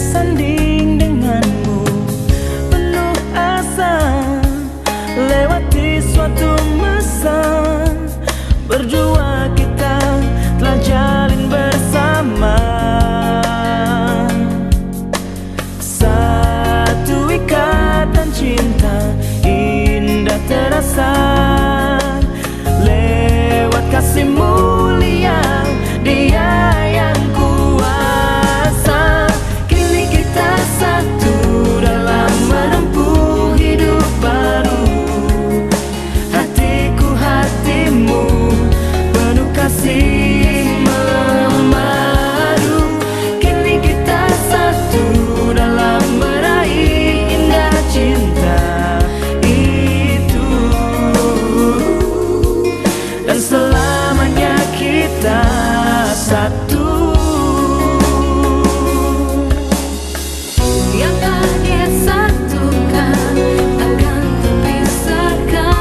bersanding denganmu, penuh asa lewati suatu masa. Berdua kita telah jalin bersama satu ikatan cinta indah terasa lewat kasih mulia Dia yang kuasa. Kini kita satu dalam menempuh hidup baru. Hatiku hatimu penuh kasih memadu. Kini kita satu dalam meraih indah cinta itu, dan selamanya kita satu. Yang tak disatukan akan terpisahkan.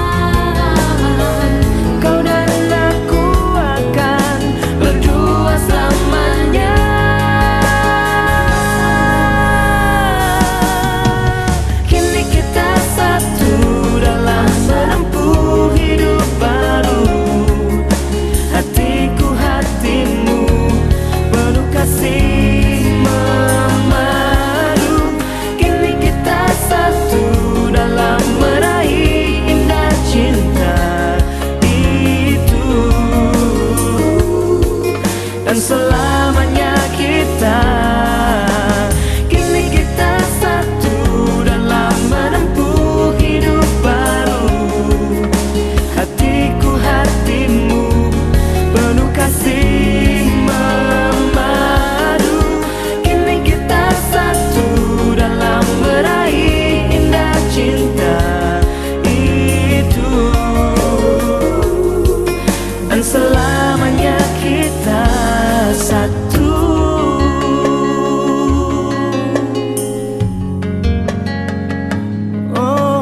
Kau dan aku akan berdua selamanya. Kini kita satu dalam menempuh hidup baru. Hatiku hatimu penuh kasih memadu. Kini kita satu dalam meraih indah cinta itu, dan selamanya kita. Kini kita satu dalam menempuh hidup baru. Hatiku hatimu penuh kasih memadu. Kini kita satu dalam meraih indah cinta itu, dan selamanya kita satu. Oh,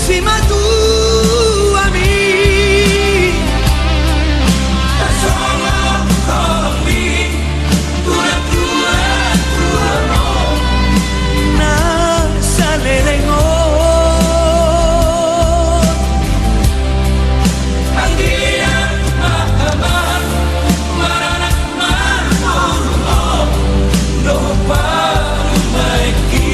Sima tu ami Tasoma kami Tulang no Na salerengo Ang dia mahaman Maranak marmurmo No parumaiki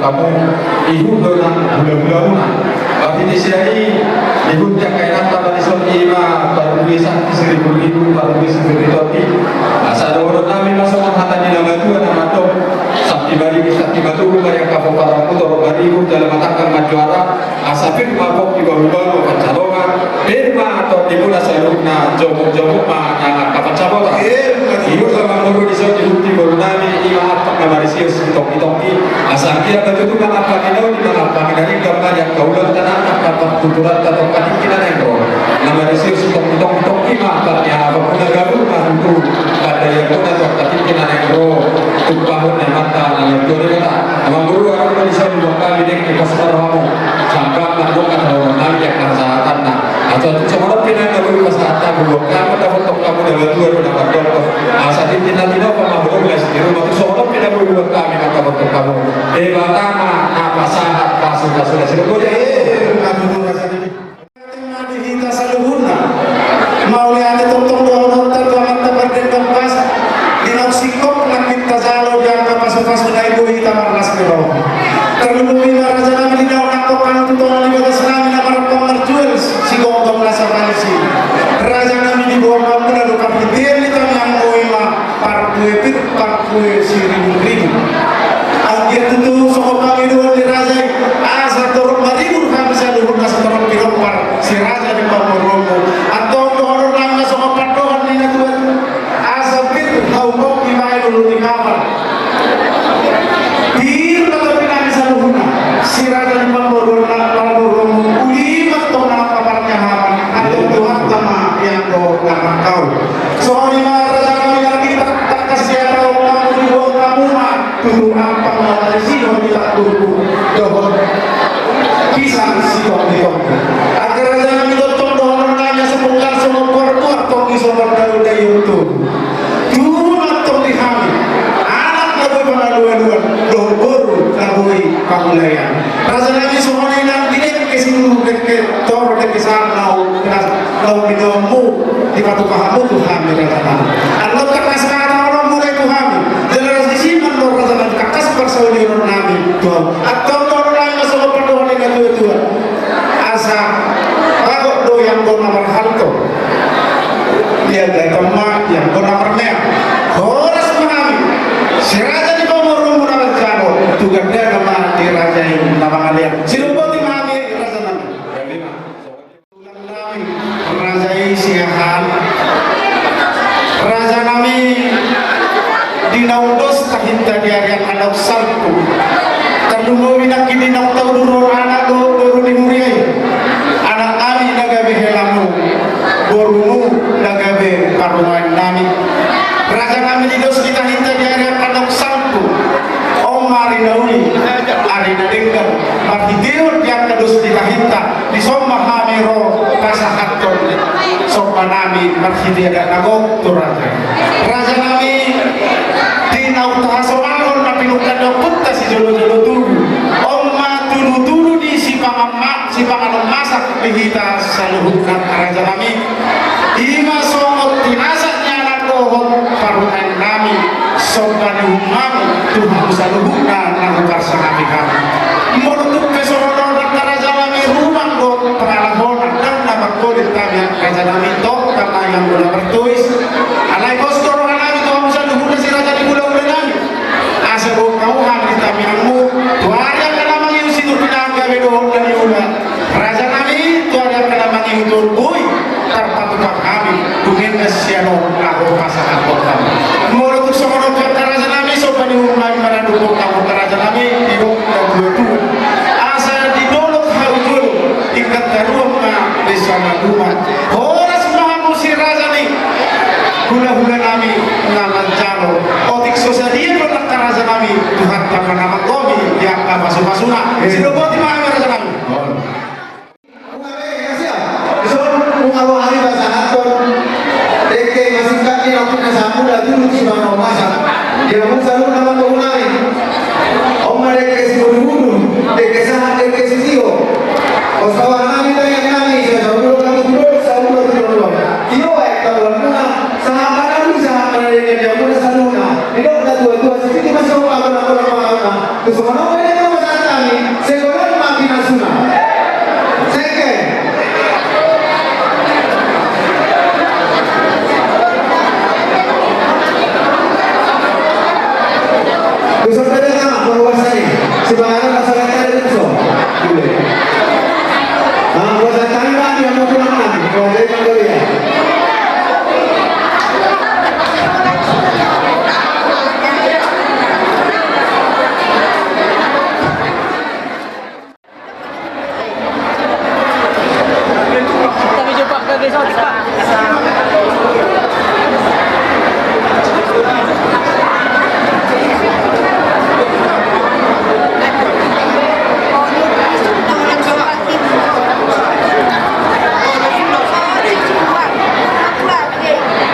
kamu ibu dengan bulan-bulan. Tapi di sini ibu yang kainan pada disoni ma baru bisa seribu baru bisa beritopi. Asal orang kami masuk menghadani nama Tuhan nama Tuh. Sakti batu yang kamu para putar baribu dalam matakan majuara. Asapin mabok di bawah pencalongan. Firma atau dimulai salurna jomok-jomok ma yang kapan cabota. Ibu sama nuru di sini bukti baru nami ima apa nama disius toki-toki. Asal kira betul apa kinau di mana apa kinari gambar yang kau lakukan apa tuturan atau kadikinan yang kau nama disius toki-toki ma apa pun agama mantu pada yang kau atau kadikinan yang kau tumpahun yang mata nama tuan kita. Nama guru orang di sini dua kali dek di pasar kamu sampai mandok atau nami yang kesehatan atau semua pindah dari kesehatan dua kamu dapat kamu dapat dua dapat dokter. Asal tidak pemabuk les di rumah itu semua pindah dari dua kami maka dokter kamu. Batama apa sahat kasus sudah kita saluhuna mau lihat tong-tong doang terlalu terbergendam pas dinoksikop langit tazalo yang kapas-kapas ibu kita marlas bero terlebih raja nabi daun aku kan tutong lima kesenami nama pemerjual si gong rasa kalisi raja nabi di bawah kamu lalu kami dia kita yang mau parkue ribu akhir itu soal kami dua di raja asal turun baribu kami saluhun asal turun pilopar si raja di bawah romo atau orang lama soal padohan ini tuan asal pir kau gimana dulu di kamar bir atau pinang saluhun si raja di bawah romo ulima atau nama kabarnya haman atau Tuhan sama yang kau soal lima raja kami lagi tak kasih tahu kamu di bawah kamu mah tunggu apa mawar sih kita tunggu dohon pisang sih agar raja kami tolong dohon nanya sepuluh semua korban toki sobat dari YouTube dulu atau di kami anak lagu pengaduan dohon baru lagu pangulayan raja kami semuanya yang tidak kesini ke tor ke sana lau binomu di batu kahamu tuh kami raja kami Allah kertas kata orang mulai tuh kami jelas di sini menurut raja kami kakas persaudi orang kami tuh atau orang lain masuk perdoan dengan Tuhan asa kalau do yang do nomor halto dia datang mak yang do nomor mer horas menami si raja di bawah rumah nama jano tugas dia nama di raja ini nama kalian silupa di mami raja nami raja ini siahan raja nami di naudos tahinta dia yang anak salku terlumui nak kini nak tahu dulu anak dulu di muriai anak kami nagabe helamu borumu nagabe paruman nami raja kami di dos kita hinta di area anak salku om mari nauni ari nadenggan marti diur yang dos kita hinta di somma hamiro kasahaton somma nami marti dia ada nagok tu raja kami di nautaha somalon tapi luka dokut si jolo-jolo tulu omma tulu-tulu di si panganon masak di kita saluhutkan raja kami ima somot tinasaknya anak dohon paruhan kami sombani umami Tuhan saluhutkan lagu karsa kami menutup kesomonon dan raja kami rumah do pengalaman dan nama kulit kami raja kami tok karena yang boleh bertuis alai kostor kami Tuhan saluhutkan si raja di pulau kami asa kau kami kami amu tuara kana mangi usitu pinaga bedohon dan yuna raja kami tuara kana mangi utur boy terpatuh kami dunia siano lagu pasangan kami menurut semono raja kami sobani umai manadukung kamu raja kami hidup dan betul asa didolok haujul ikat daruma bersama umat horas mahamu si raja ni hula-hula kami nama jalo otik sosadia bertak raja kami Tuhan tanpa nama kami yang masuk-masukna siapa di mana raja kami kalau hari bahasa Haton, deke masih kaki nak nasa muda dulu di mana masak. Dia pun selalu nama pengunai. Om deke si buru, deke sah, deke si sio. Kau kawan kami tanya kami, saya dulu kami dulu, saya dulu. Iyo, kalau mana sahabat dulu sahabat deke dia pun selalu na. Ini dah dua-dua, sini masih orang apa nama. Terus mana orang yang nama ni sekolah makin nasional. Seke. Besok tadi nama penguasai. Sebenarnya masalah tadi itu. Boleh. Buat tangga yang mau pulang nanti. Kalau dari Mongolia. Kami jumpa ke besok Pak. Para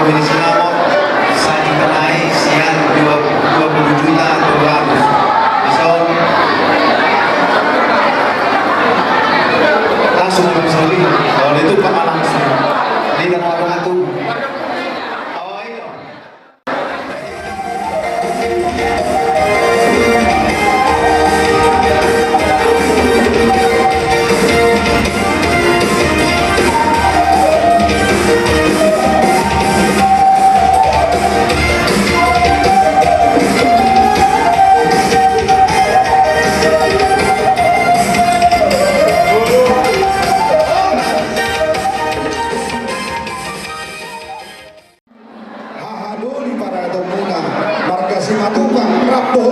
ini sinamot sa ikanay siyan 20 juta dolar. So, langsung bersoli. Kalau itu pak langsung. Ini kan orang itu. Oh iya. Hahadoli para domuna marga simatupang rapo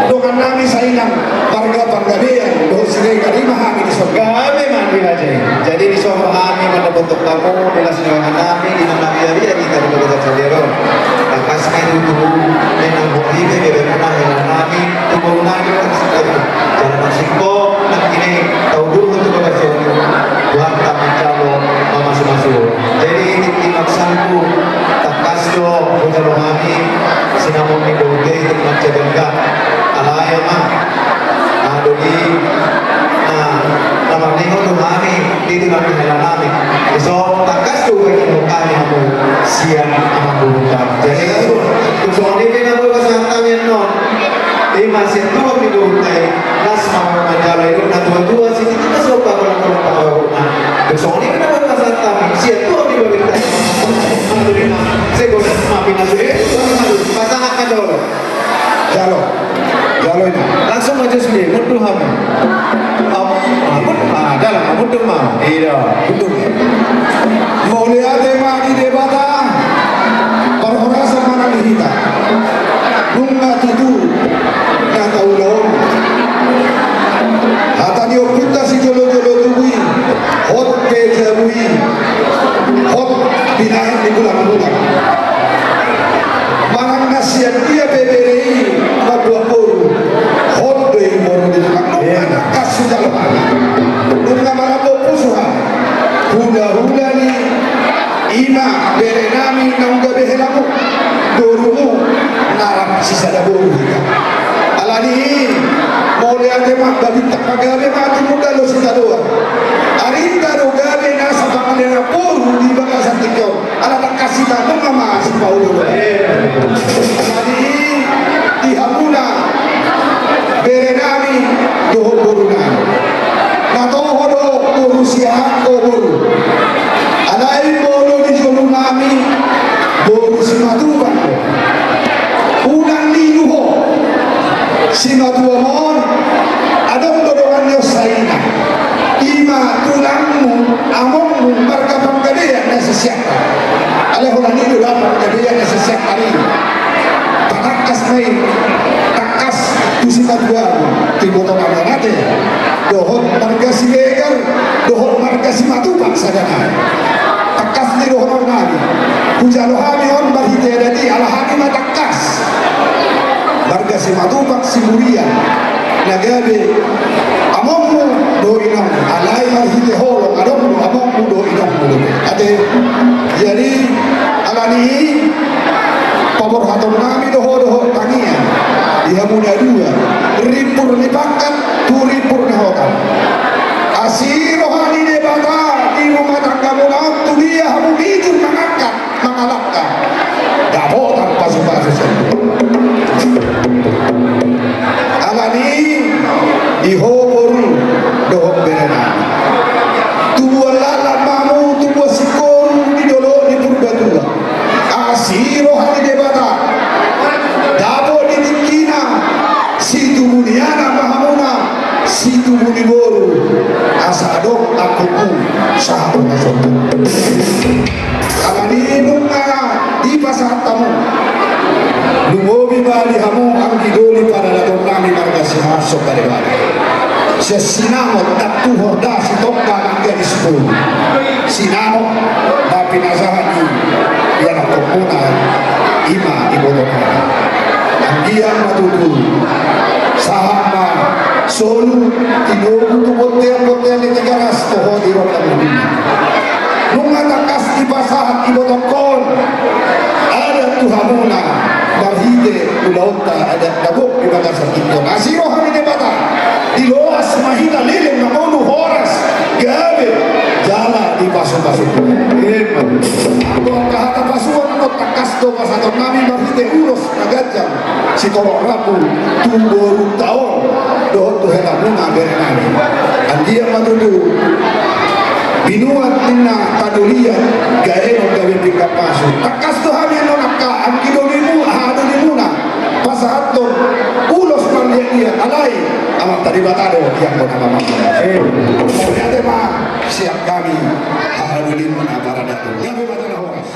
dengan nami sainang marga panggabean doh sigai karima kami di surga. Kami mandi aja. Jadi di sofa kami mendapat tamu dengan senyuman kami di nama dia kita berdoa sendiri. Lepas kami itu dengan bukti bebek mana dengan kami tubuh kami sekali. Jangan masiko nak ini tahu dulu untuk berdoa buat kami calon masuk-masuk. Jadi ini timaksanku tak kasdo untuk kami sinamon ni bukti untuk macam alaya mah. Adoni nama ningo tu kami di kami hela kami. So takas tu kami kami hamu siang amu buka. Jadi tu soalnya kita boleh pasang kami non. Di masih tu kami buka. Nas mau menjala itu nak dua sih kita sopa kalau tahu. Tu soalnya kita boleh pasang kami siang tu kami buka. Saya boleh maafin asli. Pasang apa dulu? Jalo ini Langsung maju sendiri, mundur kamu. Dalam mundur mah. Iya, mundur. mulia tema di debata perhorasa mana kita bunga tutu na taulon hata dio kita si jolo-jolo tubui hot ke jabui hot binahin di bulan-bulan marang nasihat dia beberei madua poru hot doi moru di tulang nunga kasu dalam nunga marabo pusuha hula-hula ni ima berenami naungga behelamu dorumu narap sisa boru hika alani molia tema babita pagabe mati muda lo sita doa arinda do gabe nasa pangalera boru di bakasan tikyo ala tak kasih tamu mama si paulo alani dihamuna berenami doho boru na natoho do urusia ko boru alai boru di jolu nami boru simatuban unang linuho simatuamon adong dodongan yo saina ima tulangmu amongmu marga panggadean na sesiapa alai holang nilu la panggadean na sesiapa rin tanakas may takas tu simatuamu tiboto marganate dohot marga sigegar dohot marga simatuban sadana takas ni dohot nami kujalo hami on bahite dadi ala hami matakas marga simatuban simuria nagabe amongmu do inam alai bahite holo adongmu amongmu do inam mulube ade jadi alani pabor hatom nami doho tangia dia muda dua ripur ni pangkat turipur ni hotan asiro hani de bata di rumah tangga mulam tu dia hamu bijur mengangkat mengalapkan dabo tanpa subasu alani dihobor dohok berena tuwa lala mamu tuwa sikoru di dolo di purbatua asiro hani de bata dabo di dikina situ muniana mahamuna situ muniboru asadok akuku sahabu nasobu alani nunga di pasar tamu lungobi bali hamu angki doli pada datang kami marga si masuk dari bali sesinamot tatu horda si tokka angka di 10 sinamot tapi nasahani yang komuna ima ibodokana anggian matutu sahama solu tinogu tu botel di tigaras toho di roda bumi nunga takas di pasahat ibodokon mahide ulautta ada dabuk di bakar sakityo nasiro hani debata di loas mahida lilin namonu horas gabe jala di pasu-pasu ko kahata pasuan no takasto pasator nami mahide ulos nagajang si tolong rapu tubo taon do tuhela muna berenani andia matudu binuat nina kadulia gaeno gawe pikapasu takas to hami no nakka ang kidolimu ahado limuna pasahaton ulos pandia alai amang tadi batado yang ko nama ternyata ma siap kami ahado limuna para datu gawe batado horas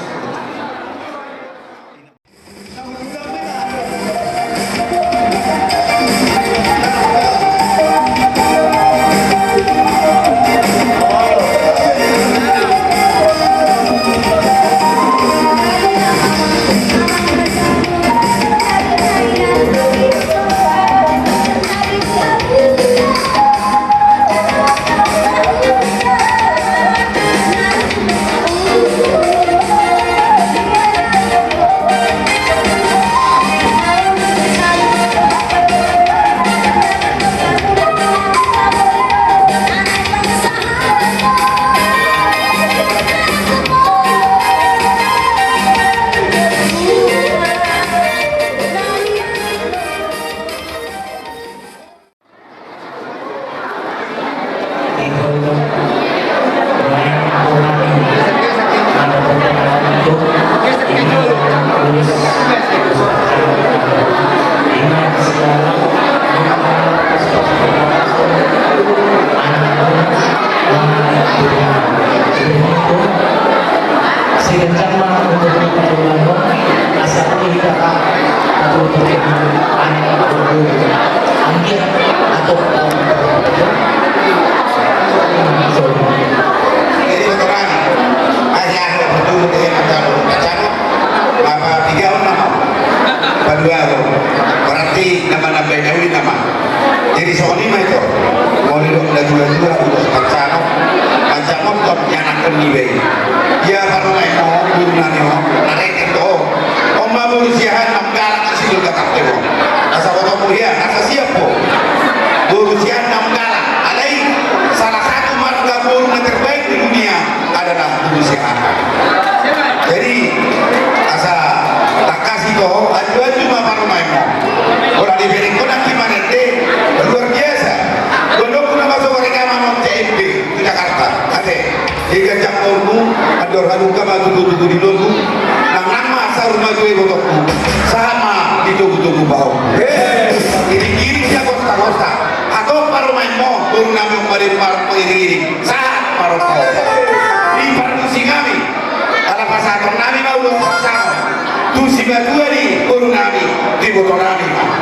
berarti nama-nama ini nama jadi soal lima itu mau duduk dan juga untuk pancano top yang akan dibayi ya baru naik mau gunanya mau narik itu om baru usiahan namgal kasih juga tak tebo asa orang mulia asa siap po berusiahan namgal alai salah satu marga burung terbaik di dunia adalah berusiahan jadi asa tak kasih toh aduan cuma baru naik mau orang di Beriku nanti manete luar biasa gondok pun masuk mereka mamam CMB di Jakarta ada jika campurmu ador haduka maju-maju di logu nang nama sarung maju ibotokku sama di tugu-tugu bau kiri-kiri dia kosta-kosta atau paru main mo turun nami umarin paru kiri-kiri saat paru kau di pardusi kami ala pasator nami mau sama tu si batu ni turun nami di botol nami